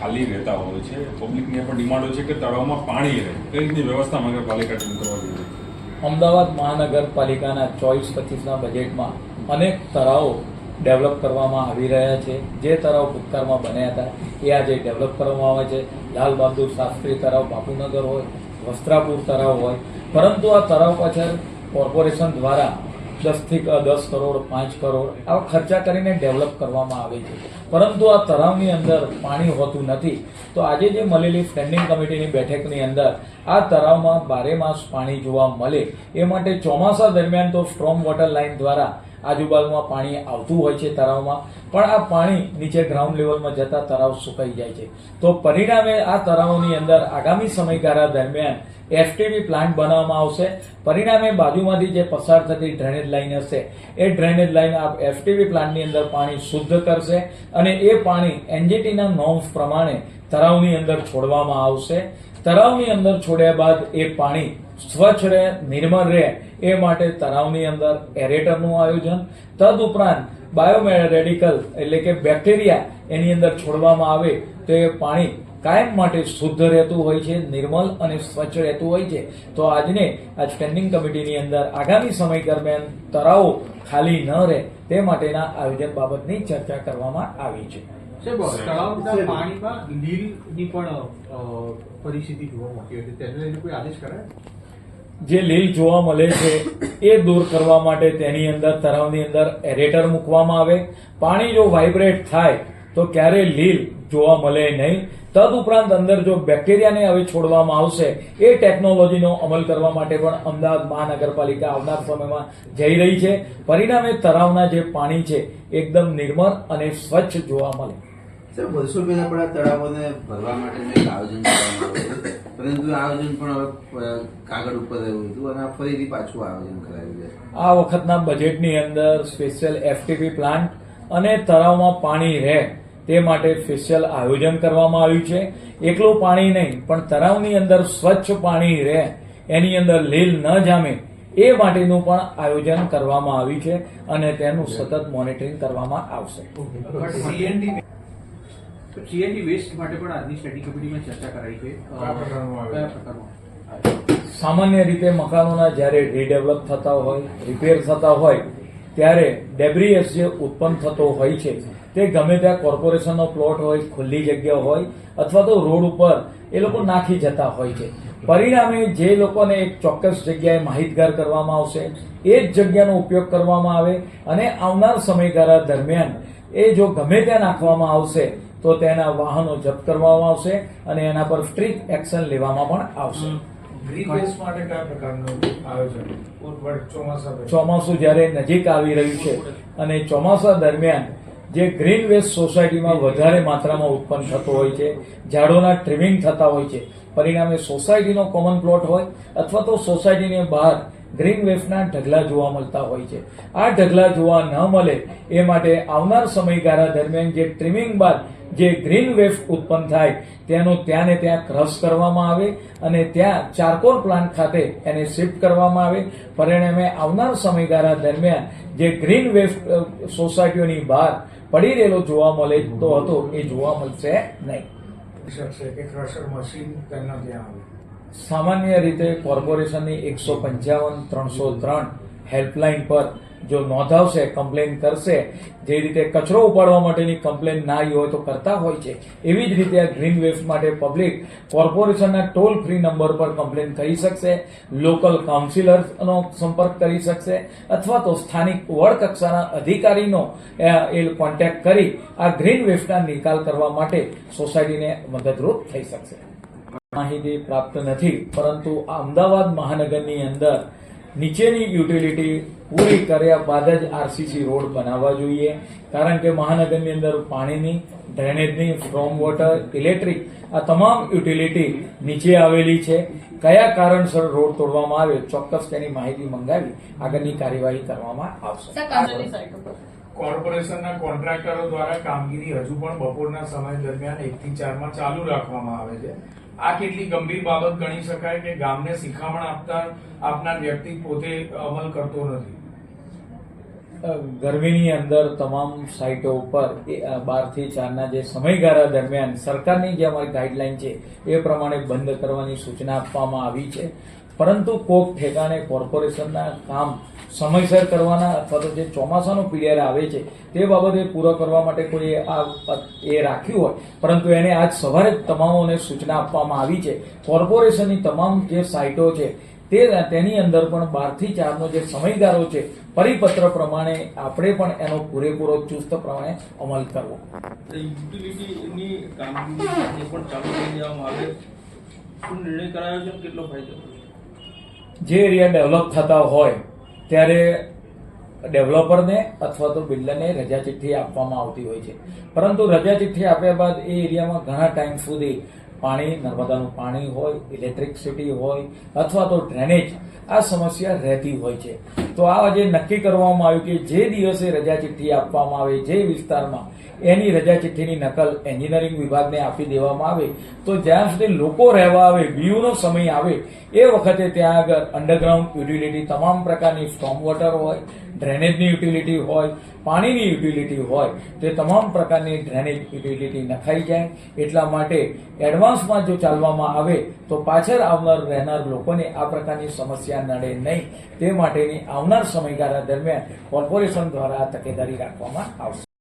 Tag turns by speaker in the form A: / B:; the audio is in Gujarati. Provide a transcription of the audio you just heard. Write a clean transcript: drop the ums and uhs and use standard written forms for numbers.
A: ખાલી રહેતા હોય છે, પબ્લિકની પણ ડિમાન્ડો છે કે તળાવમાં પાણી રહે, કઈ રીતની વ્યવસ્થા નગરપાલિકા ટીમ કરવા જોઈએ?
B: અમદાવાદ મહાનગરપાલિકાના 24-25ના બજેટમાં અનેક તળાવો ડેવલપ કરવામાં આવી રહ્યા છે. જે તળાવ ભૂતકાળમાં બન્યા હતા એ આજે ડેવલપ કરવામાં આવે છે. લાલ બહાદુર શાસ્ત્રી તળાવ બાપુનગર હોય, વસ્ત્રાપુર તળાવ હોય, પરંતુ આ તળાવ પાછળ કોર્પોરેશન દ્વારા 10 કરોડ 5 કરોડ આવા ખર્ચા કરીને ડેવલપ કરવામાં આવે છે. પરંતુ આ તળાવની અંદર પાણી હોતું નથી. તો આજે જે મળેલી સ્ટેન્ડિંગ કમિટીની બેઠકની અંદર આ તળાવમાં 12 માસ પાણી જોવા મળે એ માટે ચોમાસા દરમિયાન તો સ્ટ્રોમ વોટર લાઇન દ્વારા આજુબાજુમાં પાણી આવતું હોય છે તળાવમાં, પણ આ પાણી નીચે ગ્રાઉન્ડ લેવલમાં જતા તળાવ સુકાઈ જાય છે. તો પરિણામે આ તળાવોની અંદર આગામી સમયગાળા દરમિયાન એફટીવી પ્લાન્ટ બનાવવામાં આવશે. પરિણામે બાજુમાંથી જે પસાર થતી ડ્રેનેજ લાઇન હશે એ ડ્રેનેજ લાઇન આ એફટીવી પ્લાન્ટની અંદર પાણી શુદ્ધ કરશે અને એ પાણી એનજીટીના નોર્મ્સ પ્રમાણે તળાવની અંદર છોડવામાં આવશે. તળાવની અંદર છોડ્યા બાદ એ પાણી સ્વચ્છ રહે, નિર્મળ રહે એ માટે તળાવની અંદર એરેટરનું આયોજન, તદુપરાંત બાયોરેડિકલ એટલે કે બેક્ટેરિયા એની અંદર છોડવામાં આવે તો એ પાણી કાયમ માટે શુદ્ધ રહેતું હોય છે, નિર્મલ અને સ્વચ્છ રહેતું હોય છે. તો આજને આ સ્ટેન્ડિંગ કમિટીની અંદર આગામી સમય દરમિયાન તળાવો ખાલી ન રહે તે માટેના આયોજન બાબતની ચર્ચા કરવામાં આવી છે.
C: પાણીમાં લીલની પણ પરિસ્થિતિ જોવા મળતી હતી, તેને લઈને કોઈ આદેશ કરાય?
B: જે લીલ જોવા મળે છે એ દૂર કરવા માટે તેની અંદર તળાવની અંદર એરેટર મૂકવામાં આવે. પાણી જો વાઇબ્રેટ થાય તો ક્યારે લીલ જોવા મળે નહીં. તદુપરાંત અંદર જો બેક્ટેરિયાને હવે છોડવામાં આવશે એ ટેકનોલોજીનો અમલ કરવા માટે પણ અમદાવાદ મહાનગરપાલિકા આવનાર સમયમાં જઈ રહી છે. પરિણામે તળાવના જે પાણી છે એકદમ નિર્મળ અને સ્વચ્છ જોવા મળે.
D: સર, વર્ષો પહેલા પણ આ તળાવોને ભરવા માટેનું એક આયોજન કરવામાં આવ્યું હતું, પરંતુ આ આયોજન પણ હવે કાગળ ઉપર રહ્યું હતું અને ફરીથી પાછું આયોજન કરાયું છે.
B: આ વખતના બજેટની અંદર સ્પેશિયલ એફટીપી પ્લાન્ટ અને તળાવમાં પાણી રહે તે માટે સ્પેશિયલ આયોજન કરવામાં આવ્યું છે. એકલું પાણી નહીં પણ તળાવની અંદર સ્વચ્છ પાણી રહે, એની અંદર લીલ ન જામે એ માટેનું પણ આયોજન કરવામાં આવ્યું છે અને તેનું સતત મોનિટરિંગ કરવામાં આવશે.
C: સીએનજી વેસ્ટ માટે પણ આજની સ્ટેન્ડિંગ કમિટીમાં ચર્ચા કરાઈ છે. કયા પ્રકારનું?
B: સામાન્ય રીતે મકાનોના જ્યારે રીડેવલપ થતા હોય, રિપેર થતા હોય ત્યારે ડેબ્રીએસ જે ઉત્પન્ન થતો હોય છે તે ગમે ત્યાં કોર્પોરેશનનો પ્લોટ હોય, ખુલ્લી જગ્યા હોય અથવા તો રોડ ઉપર એ લોકો નાખી જતા હોય છે. પરિણામે જે લોકોને એક ચોક્કસ જગ્યાએ માહિતગાર કરવામાં આવશે એ જ જગ્યાનો ઉપયોગ કરવામાં આવે અને આવનાર સમયગાળા દરમિયાન એ જો ગમે ત્યાં નાખવામાં આવશે તો તેના વાહનો જપ્ત કરવામાં આવશે અને એના પર સ્ટ્રિક્ટ એક્શન લેવામાં પણ આવશે. ચોમાસું જ્યારે નજીક આવી રહ્યું છે અને ચોમાસા દરમિયાન જે ગ્રીન વેસ્ટ સોસાયટીમાં વધારે માત્રામાં ઉત્પન્ન થતો હોય છે, ઝાડોના ટ્રીમિંગ થતા હોય છે, પરિણામે સોસાયટીનો કોમન પ્લોટ હોય અથવા તો સોસાયટીની બહાર ગ્રીન વેસ્ટના ઢગલા જોવા મળતા હોય છે. આ ઢગલા જોવા ન મળે એ માટે આવનાર સમયગાળા દરમિયાન જે ટ્રીમિંગ બાદ જે ગ્રીન વેસ્ટ ઉત્પન્ન થાય તેનો ત્યાં ને ત્યાં ક્રશ કરવામાં આવે અને ત્યાં ચારકોલ પ્લાન્ટ ખાતે એને શિફ્ટ કરવામાં આવે. પરિણામે આવનાર સમયગાળા દરમિયાન જે ગ્રીન વેસ્ટ સોસાયટીઓની બહાર પડી રહેલો જોવા મળે તો હતો એ જોવા મળશે નહીં. સામાન્ય રીતે કોર્પોરેશનની 155-303 હેલ્પલાઇન પર જો નોંધાવશે, કમ્પ્લેન કરશે, જે રીતે કચરો ઉપાડવા માટેની કમ્પ્લેન ના આવી હોય તો કરતા હોય છે, એવી જ રીતે આ ગ્રીન વેસ્ટ માટે પબ્લિક કોર્પોરેશનના ટોલ ફ્રી નંબર પર કમ્પ્લેન કરી શકશે, લોકલ કાઉન્સિલરનો સંપર્ક કરી શકશે અથવા તો સ્થાનિક વોર્ડ કક્ષાના અધિકારીનો એ કોન્ટેક્ટ કરી આ ગ્રીન વેસ્ટના નિકાલ કરવા માટે સોસાયટીને મદદરૂપ થઈ શકશે. માહિતી પ્રાપ્ત નથી, પરંતુ અમદાવાદ મહાનગરની અંદર નીચેની યુટિલિટી પૂરી કર્યા બાદ જ આરસીસી રોડ બનાવવા જોઈએ. કારણ કે મહાનગરની અંદર પાણીની, ડ્રેનેજની, સ્ટ્રોમ વોટર, ઇલેક્ટ્રિક આ તમામ યુટિલિટી નીચે આવેલી છે. કયા કારણસર રોડ તોડવામાં આવે ચોક્કસ તેની માહિતી મંગાવી આગળની કાર્યવાહી કરવામાં આવશે.
E: કોર્પોરેશનના કોન્ટ્રાક્ટરો દ્વારા કામગીરી હજુ પણ બપોરના સમય દરમિયાન 1 થી 4 ચાલુ રાખવામાં આવે છે. આ કેટલી ગંભીર બાબત ગણી શકાય કે ગામને શિખામણ આપનાર વ્યક્તિ પોતે અમલ કરતો નથી?
B: ગરમીની અંદર તમામ સાઇટો ઉપર 12 થી 4ના જે સમયગાળા દરમિયાન સરકારની જે અમારી ગાઈડલાઈન છે એ પ્રમાણે બંધ કરવાની સૂચના આપવામાં આવી છે. પરંતુ કોક ઠેકાણે કોર્પોરેશનના કામ સમયસર કરવાના અથવા તો જે ચોમાસાનો પીરિયડ આવે છે તે બાબતે પૂરો કરવા માટે કોઈ એ રાખ્યું હોય, પરંતુ એને આજ સવારે જ તમામોને સૂચના આપવામાં આવી છે. કોર્પોરેશનની તમામ જે સાઇટો છે તેની અંદર પણ 12 થી 4નો જે સમયગાળો છે પરિપત્ર પ્રમાણે આપણે પણ એનો પૂરેપૂરો ચુસ્ત પ્રમાણે અમલ કરવો.
F: યુટિલિટીની કામગીરી પણ ચાલુ કરી દેવામાં આવે, શું નિર્ણય કરાયો છે, કેટલો ફાયદો?
B: જે એરિયા ડેવલપ થતા હોય ત્યારે ડેવલપરને અથવા તો બિલ્ડરને રજા ચિઠ્ઠી આપવામાં આવતી હોય છે, પરંતુ રજા ચિઠ્ઠી આપ્યા બાદ એ એરિયામાં ઘણા ટાઈમ સુધી પાણી, નર્મદાનું પાણી હોય, ઇલેક્ટ્રિસિટી હોય અથવા તો ડ્રેનેજ, આ સમસ્યા રહેતી હોય છે. તો આ જે નક્કી કરવામાં આવ્યું કે જે દિવસે રજા ચિઠ્ઠી આપવામાં આવે જે વિસ્તારમાં, એની રજા ચિઠ્ઠીની નકલ એન્જિનિયરિંગ વિભાગને આપી દેવામાં આવે, તો જ્યાં સુધી લોકો રહેવા આવે, બીયુનો સમય આવે એ વખતે ત્યાં આગળ અંડરગ્રાઉન્ડ યુટિલિટી, તમામ પ્રકારની સ્ટોમ વોટર હોય, ડ્રેનેજની યુટિલિટી હોય, પાણીની યુટિલિટી હોય, તે તમામ પ્રકારની ડ્રેનેજ યુટિલિટી નખાઈ જાય. એટલા માટે એડવાન્સમાં જો ચાલવામાં આવે તો પાછળ આવનાર રહેનાર લોકોને આ પ્રકારની સમસ્યા નડે નહીં. તે માટેની આવનાર સમયગાળા દરમિયાન કોર્પોરેશન દ્વારા તકેદારી રાખવામાં આવશે.